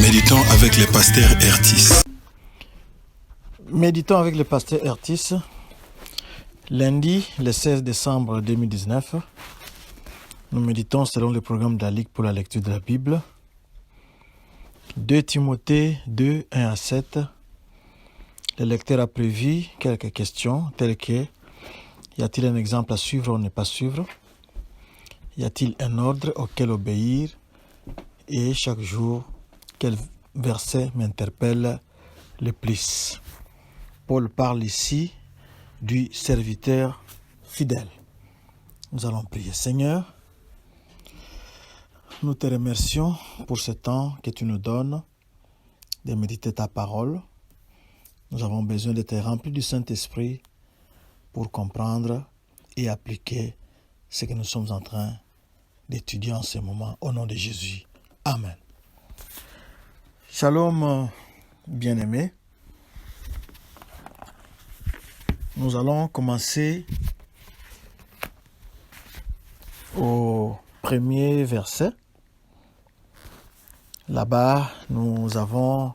Méditons avec le pasteur Ertis. Méditons avec le pasteur Ertis. Lundi, le 16 décembre 2019, nous méditons selon le programme de la Ligue pour la lecture de la Bible. 2 Timothée 2, 1 à 7. Le lecteur a prévu quelques questions telles que: y a-t-il un exemple à suivre ou ne pas suivre? Y a-t-il un ordre auquel obéir? Et chaque jour, quel verset m'interpelle le plus? Paul parle ici du serviteur fidèle. Nous allons prier. Seigneur, nous te remercions pour ce temps que tu nous donnes de méditer ta parole. Nous avons besoin d'être remplis du Saint-Esprit pour comprendre et appliquer ce que nous sommes en train d'étudier en ce moment. Au nom de Jésus. Amen. Shalom, bien-aimés. Nous allons commencer au premier verset. Là-bas, nous avons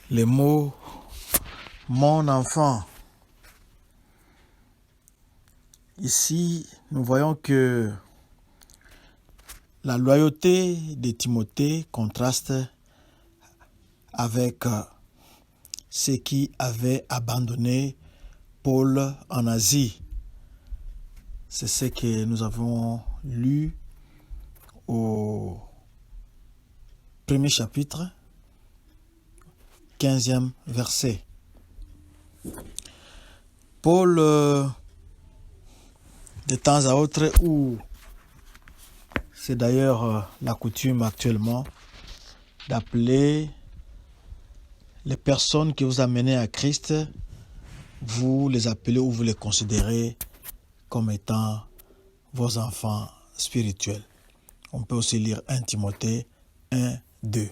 les mots « mon enfant ». Ici, nous voyons que la loyauté de Timothée contraste avec ceux qui avaient abandonné Paul en Asie. C'est ce que nous avons lu au premier chapitre, 15e verset. Paul, de temps à autre, ou c'est d'ailleurs la coutume actuellement, d'appeler les personnes qui vous amènent à Christ, vous les appelez ou vous les considérez comme étant vos enfants spirituels. On peut aussi lire 1 Timothée 1, 2.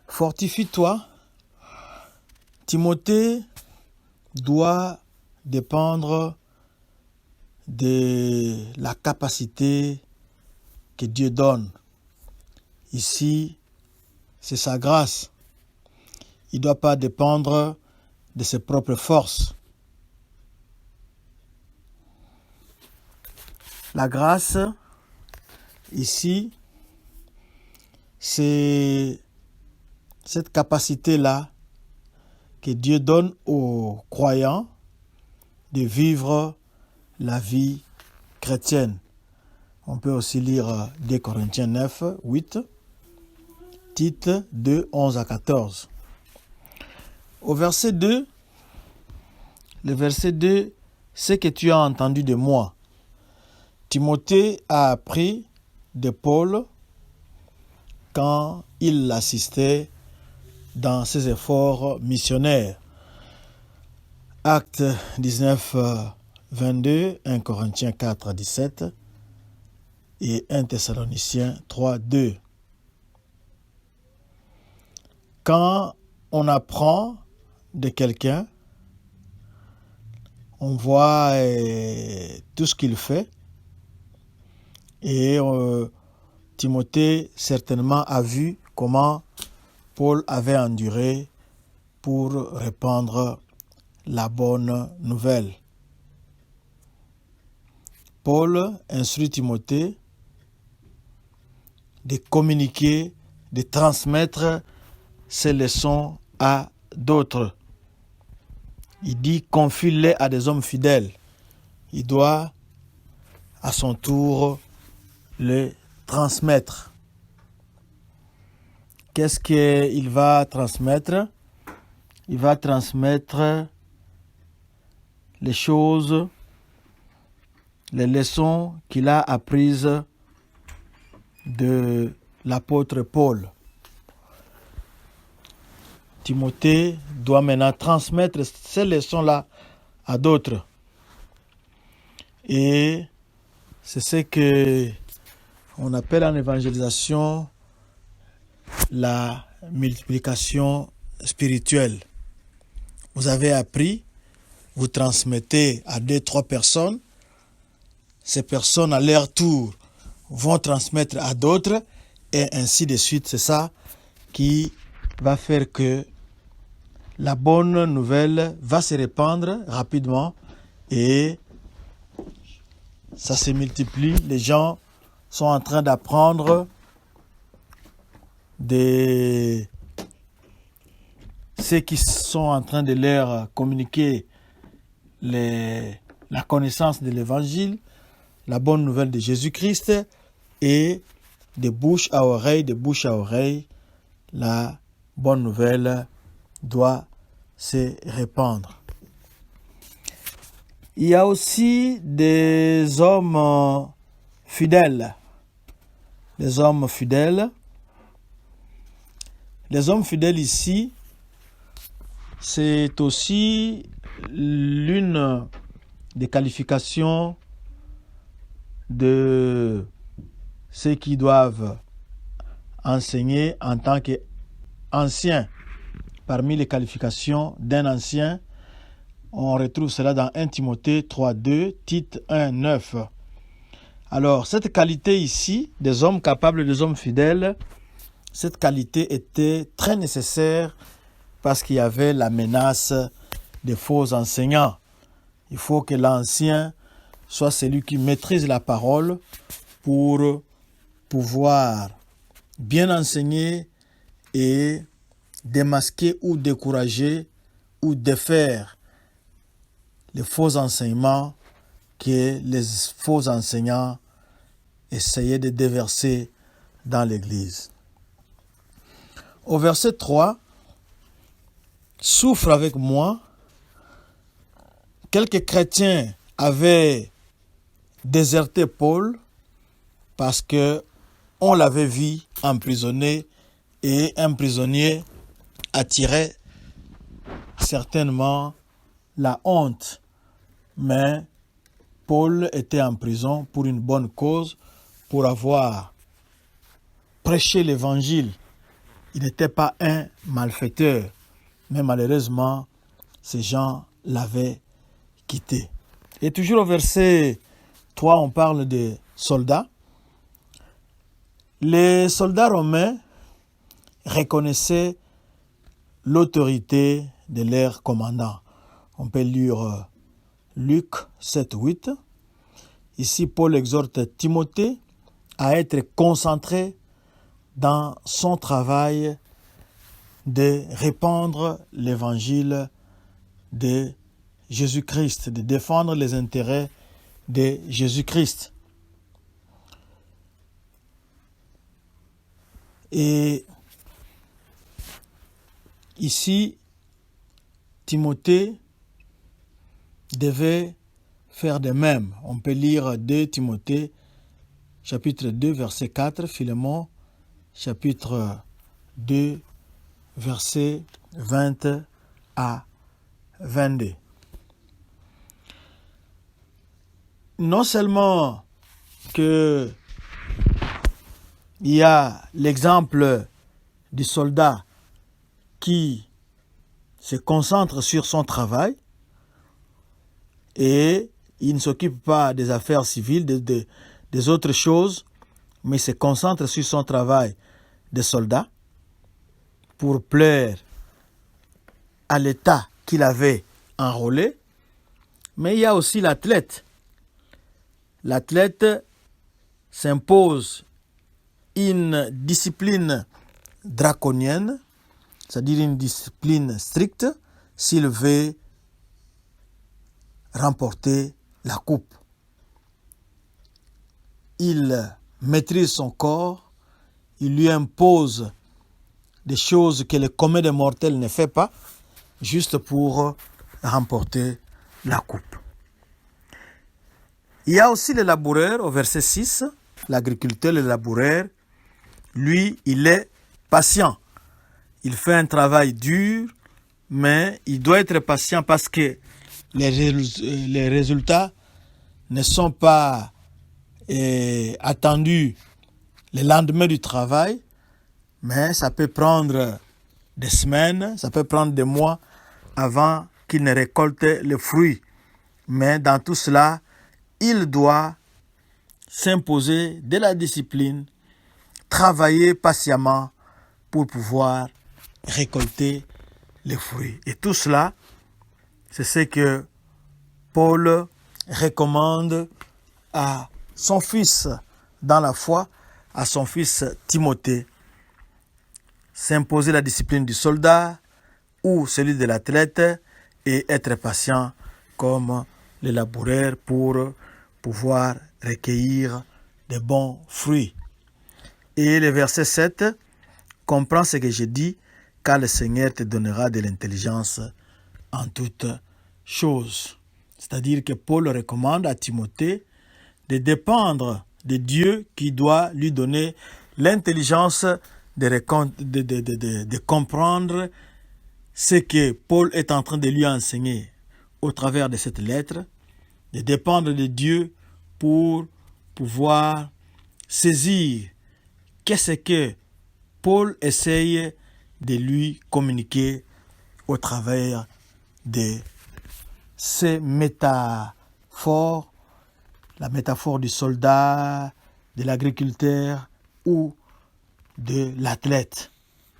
Fortifie-toi. Timothée doit dépendre de la capacité que Dieu donne. Ici, c'est sa grâce. Il ne doit pas dépendre de ses propres forces. La grâce, ici, c'est cette capacité-là que Dieu donne aux croyants de vivre la vie chrétienne. On peut aussi lire 2 Corinthiens 9, 8, Tite 2, 11 à 14. Au verset 2, le verset 2, ce que tu as entendu de moi. Timothée a appris de Paul quand il l'assistait dans ses efforts missionnaires. Actes 19, 22, 1 Corinthiens 4, 17 et 1 Thessaloniciens 3, 2. Quand on apprend de quelqu'un, on voit tout ce qu'il fait. Et Timothée certainement a vu comment Paul avait enduré pour répandre la bonne nouvelle. Paul instruit Timothée de communiquer, de transmettre ses leçons à d'autres. Il dit: confie-les à des hommes fidèles. Il doit à son tour les transmettre. Qu'est-ce qu'il va transmettre? Il va transmettre les choses, les leçons qu'il a apprises de l'apôtre Paul. Timothée doit maintenant transmettre ces leçons-là à d'autres. Et c'est ce que on appelle en évangélisation la multiplication spirituelle. Vous avez appris, vous transmettez à 2-3 personnes. Ces personnes, à leur tour, vont transmettre à d'autres et ainsi de suite. C'est ça qui va faire que la bonne nouvelle va se répandre rapidement et ça se multiplie. Les gens sont en train d'apprendre ceux qui sont en train de leur communiquer la connaissance de l'évangile, la bonne nouvelle de Jésus-Christ, et de bouche à oreille, la bonne nouvelle doit se répandre. Il y a aussi des hommes fidèles. Les hommes fidèles. Les hommes fidèles ici, c'est aussi l'une des qualifications de ceux qui doivent enseigner en tant qu'anciens. Parmi les qualifications d'un ancien, on retrouve cela dans 1 Timothée 3.2, Tite 1.9. Alors, cette qualité ici, des hommes capables, des hommes fidèles, cette qualité était très nécessaire parce qu'il y avait la menace des faux enseignants. Il faut que l'ancien soit celui qui maîtrise la parole pour pouvoir bien enseigner et démasquer ou décourager ou défaire les faux enseignements que les faux enseignants essayaient de déverser dans l'Église. Au verset 3, souffre avec moi. Quelques chrétiens avaient déserté Paul parce que on l'avait vu emprisonné et un prisonnier attirait certainement la honte. Mais Paul était en prison pour une bonne cause, pour avoir prêché l'évangile. Il n'était pas un malfaiteur, mais malheureusement, ces gens l'avaient quitté. Et toujours au verset 3, on parle des soldats. Les soldats romains reconnaissaient l'autorité de leur commandant. On peut lire Luc 7.8. Ici, Paul exhorte Timothée à être concentré dans son travail de répandre l'évangile de Jésus-Christ, de défendre les intérêts de Jésus-Christ. Et ici, Timothée devait faire de même. On peut lire 2 Timothée, chapitre 2, verset 4, Philémon, chapitre 2, verset 20 à 22. Non seulement que il y a l'exemple du soldat qui se concentre sur son travail et il ne s'occupe pas des affaires civiles, des autres choses, mais il se concentre sur son travail de soldat pour plaire à l'État qu'il avait enrôlé. Mais il y a aussi l'athlète. L'athlète s'impose une discipline draconienne, c'est-à-dire une discipline stricte, s'il veut remporter la coupe. Il maîtrise son corps, il lui impose des choses que le commun des mortels ne fait pas, juste pour remporter la coupe. Il y a aussi le laboureur, au verset 6, l'agriculteur, le laboureur, lui, il est patient. Il fait un travail dur, mais il doit être patient parce que les résultats ne sont pas attendus le lendemain du travail, mais ça peut prendre des semaines, ça peut prendre des mois avant qu'il ne récolte le fruit. Mais dans tout cela, il doit s'imposer de la discipline travailler patiemment pour pouvoir récolter les fruits. Et tout cela, c'est ce que Paul recommande à son fils dans la foi, à son fils Timothée. S'imposer la discipline du soldat ou celui de l'athlète et être patient comme le laboureur pour pouvoir recueillir de bons fruits. Et le verset 7 comprend ce que je dis, car le Seigneur te donnera de l'intelligence en toutes choses. C'est-à-dire que Paul recommande à Timothée de dépendre de Dieu qui doit lui donner l'intelligence de comprendre ce que Paul est en train de lui enseigner au travers de cette lettre, de dépendre de Dieu pour pouvoir saisir qu'est-ce que Paul essaye de lui communiquer au travers de ces métaphores, la métaphore du soldat, de l'agriculteur ou de l'athlète,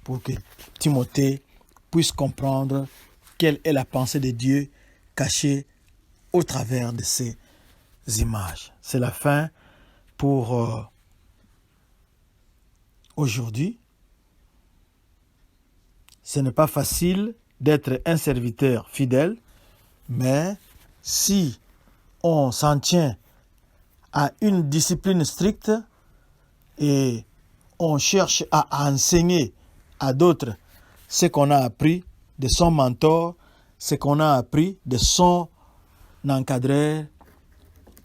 pour que Timothée puisse comprendre quelle est la pensée de Dieu cachée au travers de ces images. C'est la fin pour aujourd'hui. Ce n'est pas facile d'être un serviteur fidèle, mais si on s'en tient à une discipline stricte et on cherche à enseigner à d'autres ce qu'on a appris de son mentor, ce qu'on a appris de son encadreur,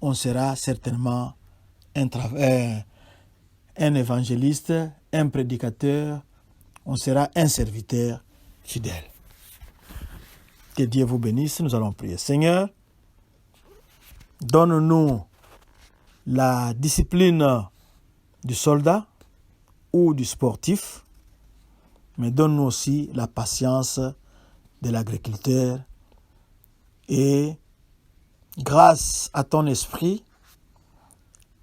on sera certainement un évangéliste, un prédicateur, on sera un serviteur fidèle. Que Dieu vous bénisse, nous allons prier. Seigneur, donne-nous la discipline du soldat ou du sportif, mais donne-nous aussi la patience de l'agriculteur et grâce à ton esprit,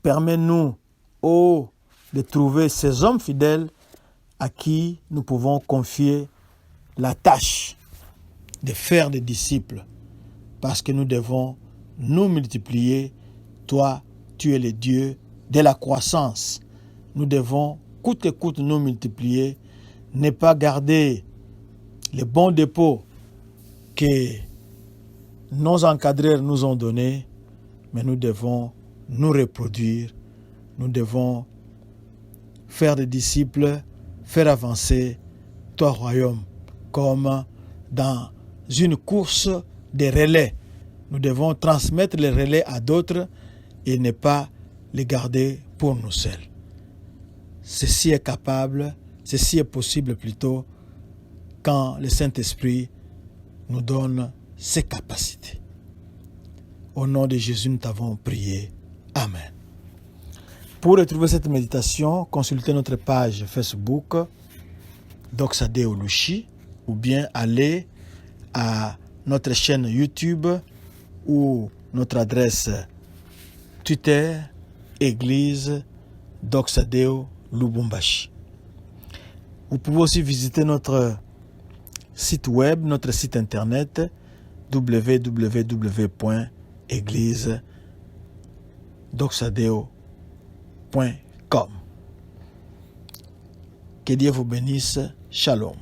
permets-nous, de trouver ces hommes fidèles à qui nous pouvons confier la tâche de faire des disciples, parce que nous devons nous multiplier. Toi, tu es le Dieu de la croissance. Nous devons, coûte que coûte, nous multiplier, ne pas garder les bons dépôts que nos encadreurs nous ont donnés, mais nous devons nous reproduire, nous devons faire des disciples, faire avancer ton royaume, comme dans une course de relais. Nous devons transmettre les relais à d'autres et ne pas les garder pour nous seuls. Ceci est capable, ceci est possible plutôt quand le Saint-Esprit nous donne ses capacités. Au nom de Jésus, nous t'avons prié. Amen. Pour retrouver cette méditation, consultez notre page Facebook Doxa Deo Lushi ou bien allez à notre chaîne YouTube ou notre adresse Twitter Église Doxa Deo Lubumbashi. Vous pouvez aussi visiter notre site web, notre site internet www.églisedoxadeo.com. Que Dieu vous bénisse. Shalom.